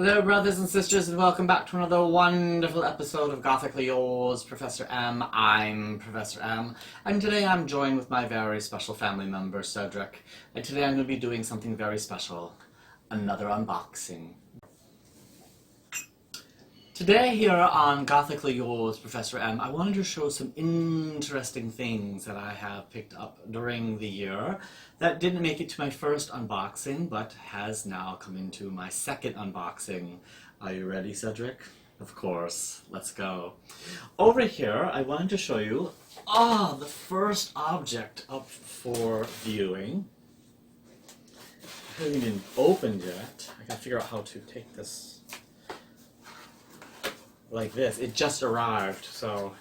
Hello brothers and sisters, and welcome back to another wonderful episode of Gothically Yours, Professor M. I'm Professor M, and today I'm joined with my very special family member, Cedric, and today I'm going to be doing something very special, another unboxing. Today here on Gothically Yours, Professor M, I wanted to show some interesting things that I have picked up during the year that didn't make it to my first unboxing, but has now come into my second unboxing. Are you ready, Cedric? Of course. Let's go. Over here, I wanted to show you, the first object up for viewing. It hasn't even opened yet. I gotta figure out how to take this like this. It just arrived, so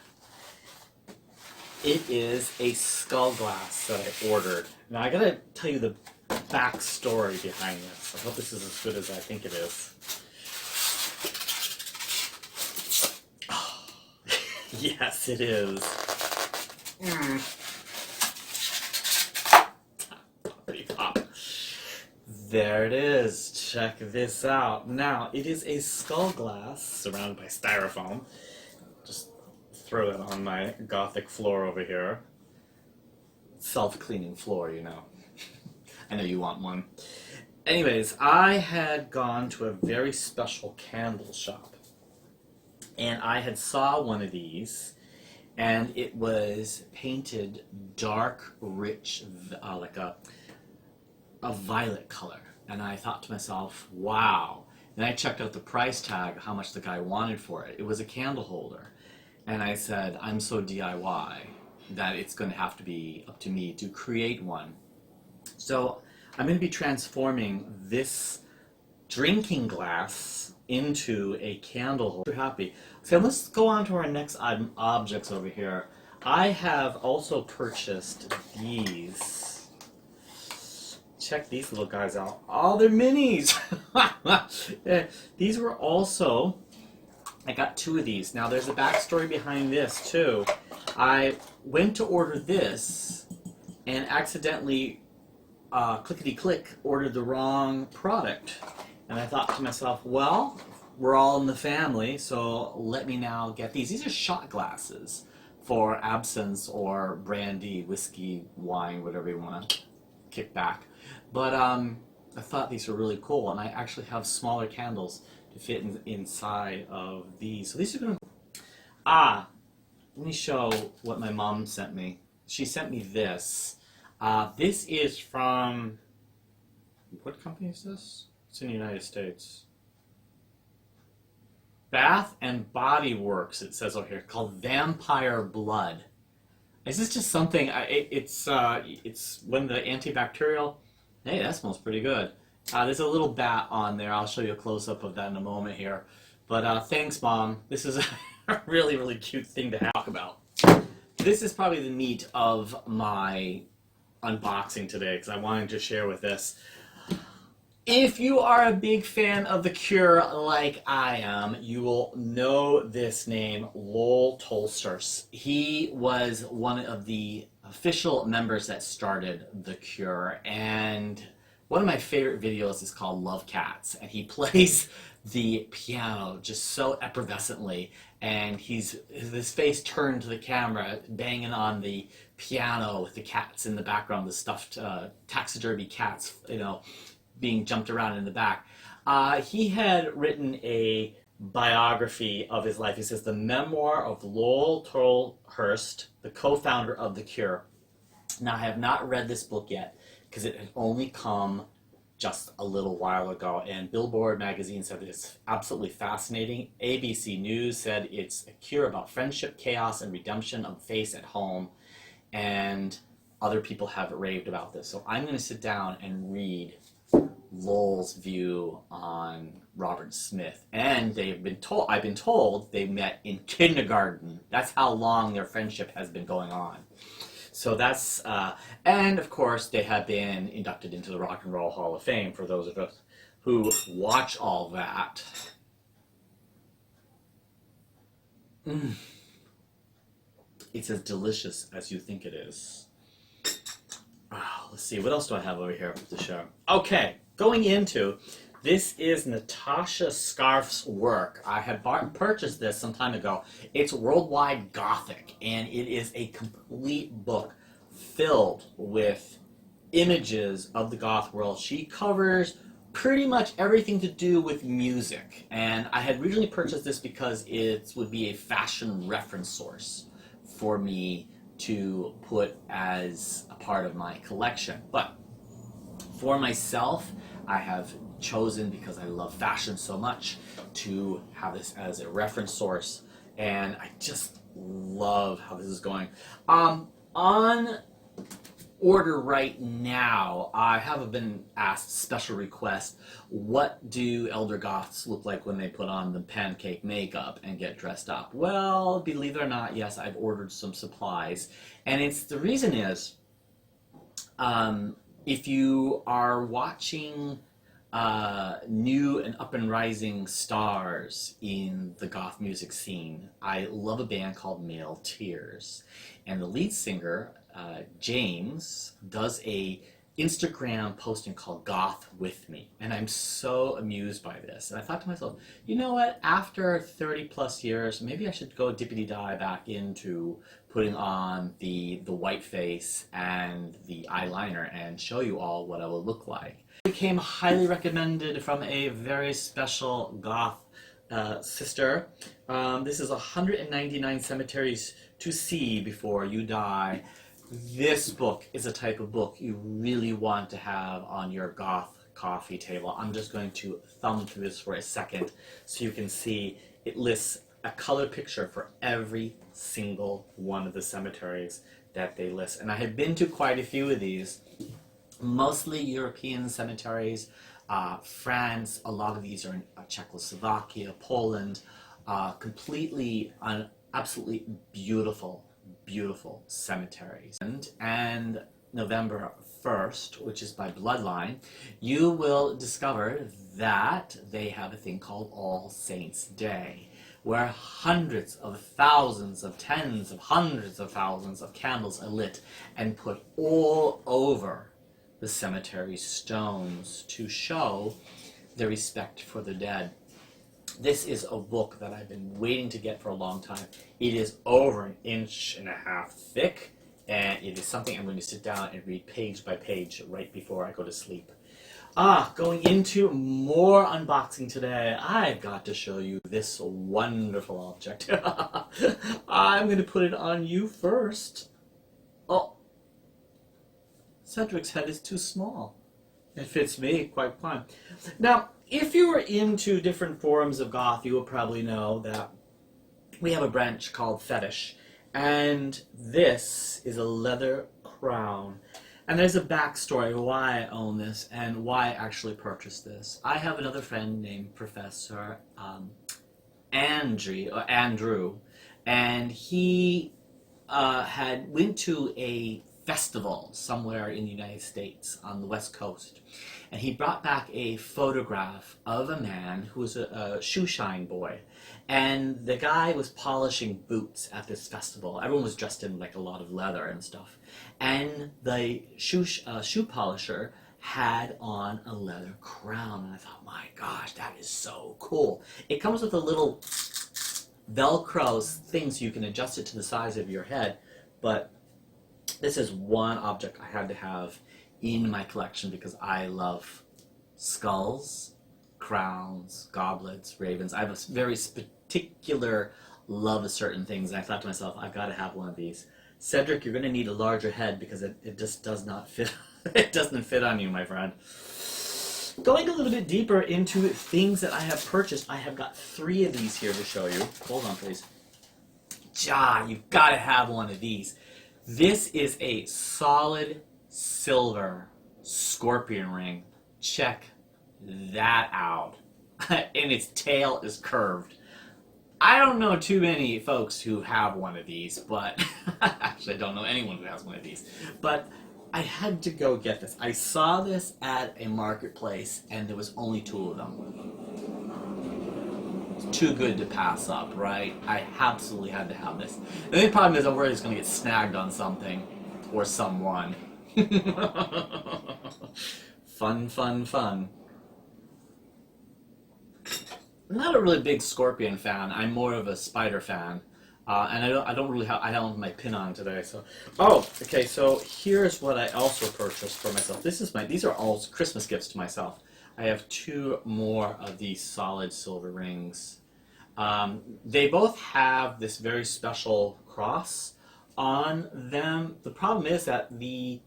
it is a skull glass that I ordered. Now I gotta tell you the backstory behind this. I hope this is as good as I think it is. Oh, yes, it is. Poppity pop. There it is. Check this out. Now, it is a skull glass surrounded by styrofoam. Just throw it on my Gothic floor over here. Self-cleaning floor, you know. I know you want one. Anyways, I had gone to a very special candle shop. And I had saw one of these, and it was painted dark, rich, like a violet color. And I thought to myself, wow. And I checked out the price tag, how much the guy wanted for it. It was a candle holder. And I said, I'm so DIY that it's going to have to be up to me to create one. So I'm going to be transforming this drinking glass into a candle holder. I'm happy. So let's go on to our next objects over here. I have also purchased these. Check these little guys out. Oh, they're minis! Yeah, these were also, I got two of these. Now there's a backstory behind this too. I went to order this and accidentally, clickety-click, ordered the wrong product. And I thought to myself, well, we're all in the family, so let me now get these. These are shot glasses for absinthe or brandy, whiskey, wine, whatever you want to kick back. But I thought these were really cool, and I actually have smaller candles to fit inside of these. So these are going to... let me show what my mom sent me. She sent me this. This is from... What company is this? It's in the United States. Bath and Body Works, it says over here, called Vampire Blood. Is this just something... It's when the antibacterial... Hey, that smells pretty good. There's a little bat on there. I'll show you a close-up of that in a moment here. But thanks, Mom. This is a really, really cute thing to talk about. This is probably the meat of my unboxing today, because I wanted to share with this. If you are a big fan of The Cure like I am, you will know this name, Lol Tolhurst. He was one of the official members that started The Cure, and one of my favorite videos is called Love Cats, and he plays the piano just so effervescently, and his face turned to the camera, banging on the piano with the cats in the background, the stuffed taxidermy cats, you know, being jumped around in the back. He had written a biography of his life. He says, the Memoir of LOL Trollhurst, the co-founder of The Cure. Now, I have not read this book yet, because it had only come just a little while ago, and Billboard magazine said that it's absolutely fascinating. ABC News said it's a cure about friendship, chaos, and redemption of face at home, and other people have raved about this. So I'm going to sit down and read Lol's view on Robert Smith, and I've been told they met in kindergarten. That's how long their friendship has been going on. So that's, and of course they have been inducted into the Rock and Roll Hall of Fame, for those of us who watch all that. It's as delicious as you think it is. Let's see, what else do I have over here to show? Okay, going into This is Natasha Scarf's work. I had purchased this some time ago. It's Worldwide Gothic, and it is a complete book filled with images of the goth world. She covers pretty much everything to do with music, and I had originally purchased this because it would be a fashion reference source for me to put as a part of my collection. But for myself, I have chosen, because I love fashion so much, to have this as a reference source, and I just love how this is going. On order right now, I have been asked special request, what do elder goths look like when they put on the pancake makeup and get dressed up? Well, believe it or not, yes, I've ordered some supplies, and the reason is, if you are watching new and up and rising stars in the goth music scene, I love a band called Male Tears, and the lead singer, James, does a Instagram posting called Goth With Me, and I'm so amused by this. And I thought to myself, you know what, after 30 plus years, maybe I should go dippity-die back into putting on the white face and the eyeliner and show you all what I will look like. It became highly recommended from a very special goth sister. This is 199 Cemeteries to See Before You Die. This book is a type of book you really want to have on your goth coffee table. I'm just going to thumb through this for a second so you can see it lists a color picture for every single one of the cemeteries that they list. And I have been to quite a few of these, mostly European cemeteries, France. A lot of these are in Czechoslovakia, Poland, completely, absolutely beautiful cemeteries. And November 1st, which is by bloodline, you will discover that they have a thing called All Saints Day, where hundreds of thousands of tens of hundreds of thousands of candles are lit and put all over the cemetery stones to show their respect for the dead. This is a book that I've been waiting to get for a long time. It is over 1.5 inches thick, and it is something I'm going to sit down and read page by page right before I go to sleep. Going into more unboxing today, I've got to show you this wonderful object. I'm going to put it on you first. Oh, Cedric's head is too small. It fits me quite fine. Now, if you are into different forms of goth, you will probably know that we have a branch called Fetish, and this is a leather crown. And there's a backstory of why I own this and why I actually purchased this. I have another friend named Professor Andrew, and he went to a festival somewhere in the United States on the West Coast, and he brought back a photograph of a man who was a shoe shine boy, and the guy was polishing boots at this festival. Everyone was dressed in like a lot of leather and stuff, and the shoe polisher had on a leather crown, and I thought, my gosh, that is so cool. It comes with a little Velcro thing so you can adjust it to the size of your head, but this is one object I had to have in my collection because I love skulls, crowns, goblets, ravens. I have a very particular love of certain things, and I thought to myself, I've got to have one of these. Cedric, you're going to need a larger head because it just does not fit. It doesn't fit on you, my friend. Going a little bit deeper into things that I have purchased, I have got 3 of these here to show you. Hold on, please. You've got to have one of these. This is a solid silver scorpion ring. Check that out. And its tail is curved. I don't know too many folks who have one of these, but actually I don't know anyone who has one of these. But I had to go get this. I saw this at a marketplace and there was only 2 of them. It's too good to pass up, right? I absolutely had to have this. The only problem is I'm worried it's going to get snagged on something or someone. Fun, fun, fun. not a really big scorpion fan. I'm more of a spider fan. And I don't really have, I don't have my pin on today, so. Oh, okay, so here's what I also purchased for myself. These are all Christmas gifts to myself. I have two more of these solid silver rings. They both have this very special cross on them. The problem is that the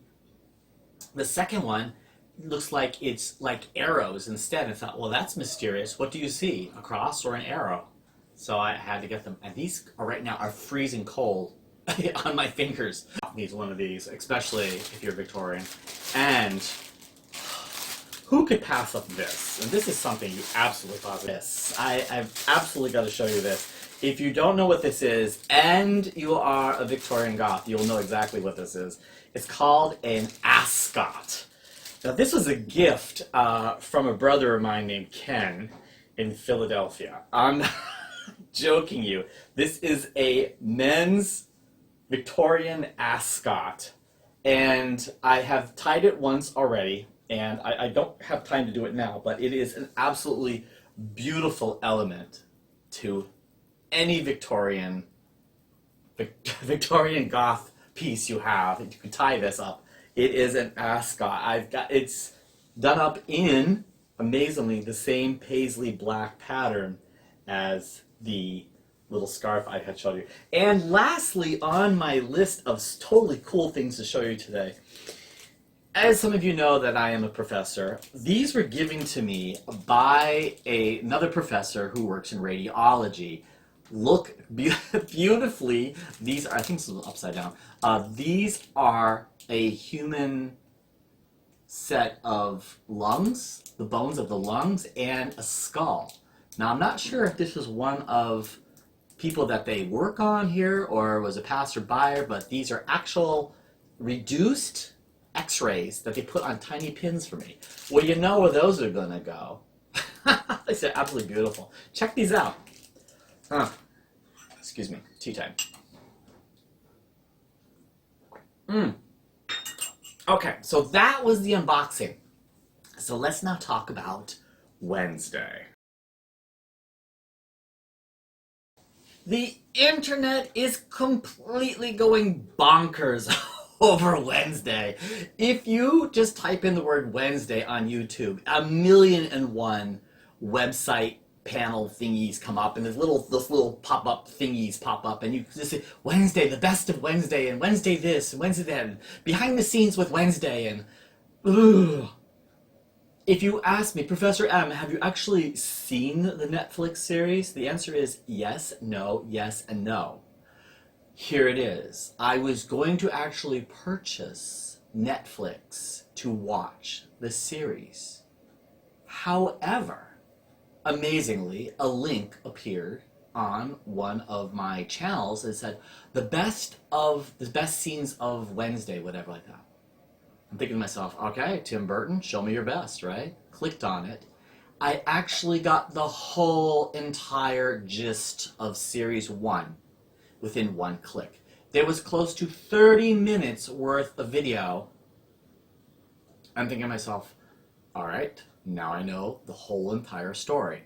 second one looks like it's like arrows instead. I thought, well, that's mysterious. What do you see? A cross or an arrow? So I had to get them. And these are right now are freezing cold on my fingers. Needs one of these, especially if you're Victorian. And who could pass up this? And this is something you absolutely thought of this. I've absolutely got to show you this. If you don't know what this is, and you are a Victorian Goth, you'll know exactly what this is. It's called an ascot. Now, this was a gift from a brother of mine named Ken in Philadelphia. I'm not joking you. This is a men's Victorian ascot. And I have tied it once already. And I don't have time to do it now, but it is an absolutely beautiful element to any Victorian Goth piece you have. You can tie this up. It is an ascot. It's done up in, amazingly, the same paisley black pattern as the little scarf I had showed you. And lastly, on my list of totally cool things to show you today, as some of you know that I am a professor, these were given to me by another professor who works in radiology. Look beautifully. These are, I think this is upside down. These are a human set of lungs, the bones of the lungs, and a skull. Now, I'm not sure if this was one of people that they work on here or was a passerby, but these are actual reduced X-rays that they put on tiny pins for me. Well, you know where those are gonna go. These are absolutely beautiful. Check these out. Excuse me, tea time. Okay, so that was the unboxing. So let's now talk about Wednesday. The internet is completely going bonkers over Wednesday. If you just type in the word Wednesday on YouTube, 1,000,001 website panel thingies come up, and those little pop-up thingies pop up, and you just say, Wednesday, the best of Wednesday, and Wednesday this, and Wednesday that, and behind the scenes with Wednesday, and ugh. If you ask me, Professor M, have you actually seen the Netflix series? The answer is yes, no, yes, and no. Here it is. I was going to actually purchase Netflix to watch the series. However, amazingly, a link appeared on one of my channels that said the best scenes of Wednesday, whatever like that. I'm thinking to myself, okay, Tim Burton, show me your best, right? Clicked on it. I actually got the whole entire gist of series 1 within one click. There was close to 30 minutes worth of video. I'm thinking to myself, all right, now I know the whole entire story.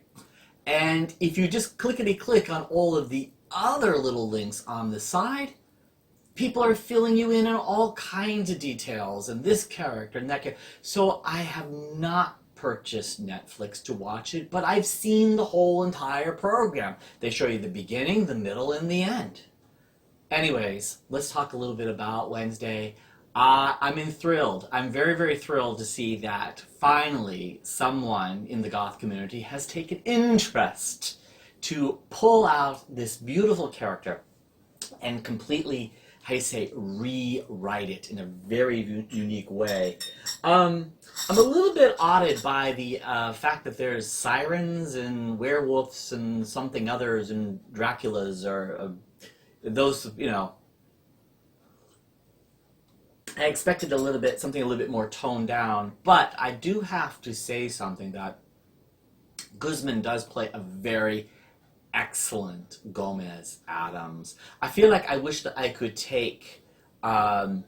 And if you just clickety-click on all of the other little links on the side, people are filling you in on all kinds of details, and this character and that character. So I have not purchased Netflix to watch it, but I've seen the whole entire program. They show you the beginning, the middle, and the end. Anyways, let's talk a little bit about Wednesday. I'm enthralled. I'm very, very thrilled to see that finally someone in the Goth community has taken interest to pull out this beautiful character and completely, how you say, rewrite it in a very unique way. I'm a little bit awed by the fact that there's sirens and werewolves and something others and Draculas or those, you know. I expected something a little bit more toned down, but I do have to say something that Guzman does play a very excellent Gomez Addams. I feel like I wish that I could take the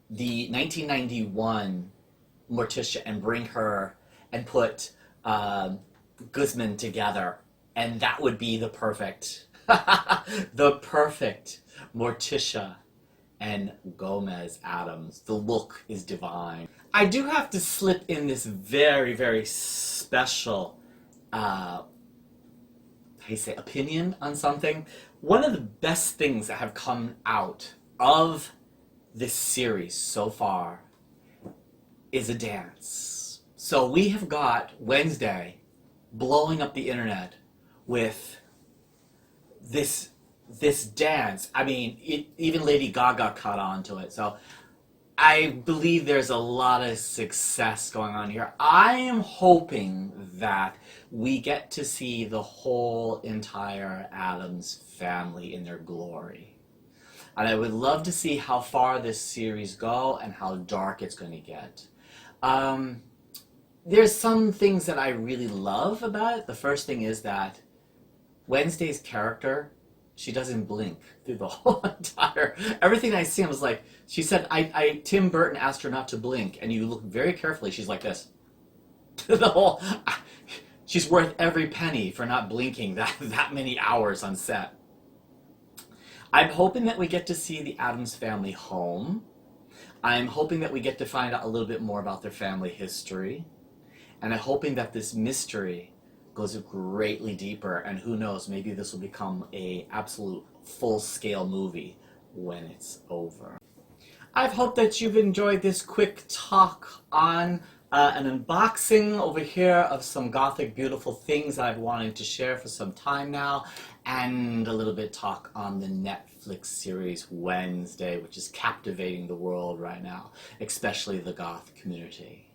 1991 Morticia and bring her and put Guzman together, and that would be the perfect, the perfect Morticia and Gomez Adams. The look is divine. I do have to slip in this very, very special, how you say, opinion on something. One of the best things that have come out of this series so far is a dance. So we have got Wednesday blowing up the internet with this dance. I mean, even Lady Gaga caught on to it. So I believe there's a lot of success going on here. I am hoping that we get to see the whole entire Addams family in their glory. And I would love to see how far this series go and how dark it's going to get. There's some things that I really love about it. The first thing is that Wednesday's character, she doesn't blink through the whole entire... Everything I see, I was like... She said, Tim Burton asked her not to blink, and you look very carefully, she's like this. The whole... She's worth every penny for not blinking that many hours on set. I'm hoping that we get to see the Addams family home. I'm hoping that we get to find out a little bit more about their family history. And I'm hoping that this mystery goes greatly deeper, and who knows, maybe this will become an absolute full-scale movie when it's over. I've hoped that you've enjoyed this quick talk on an unboxing over here of some Gothic beautiful things that I've wanted to share for some time now, and a little bit talk on the Netflix series Wednesday, which is captivating the world right now, especially the Goth community.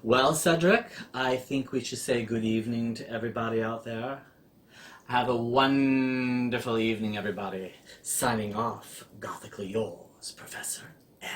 Well, Cedric, I think we should say good evening to everybody out there. Have a wonderful evening, everybody. Signing off, Gothically yours, Professor M.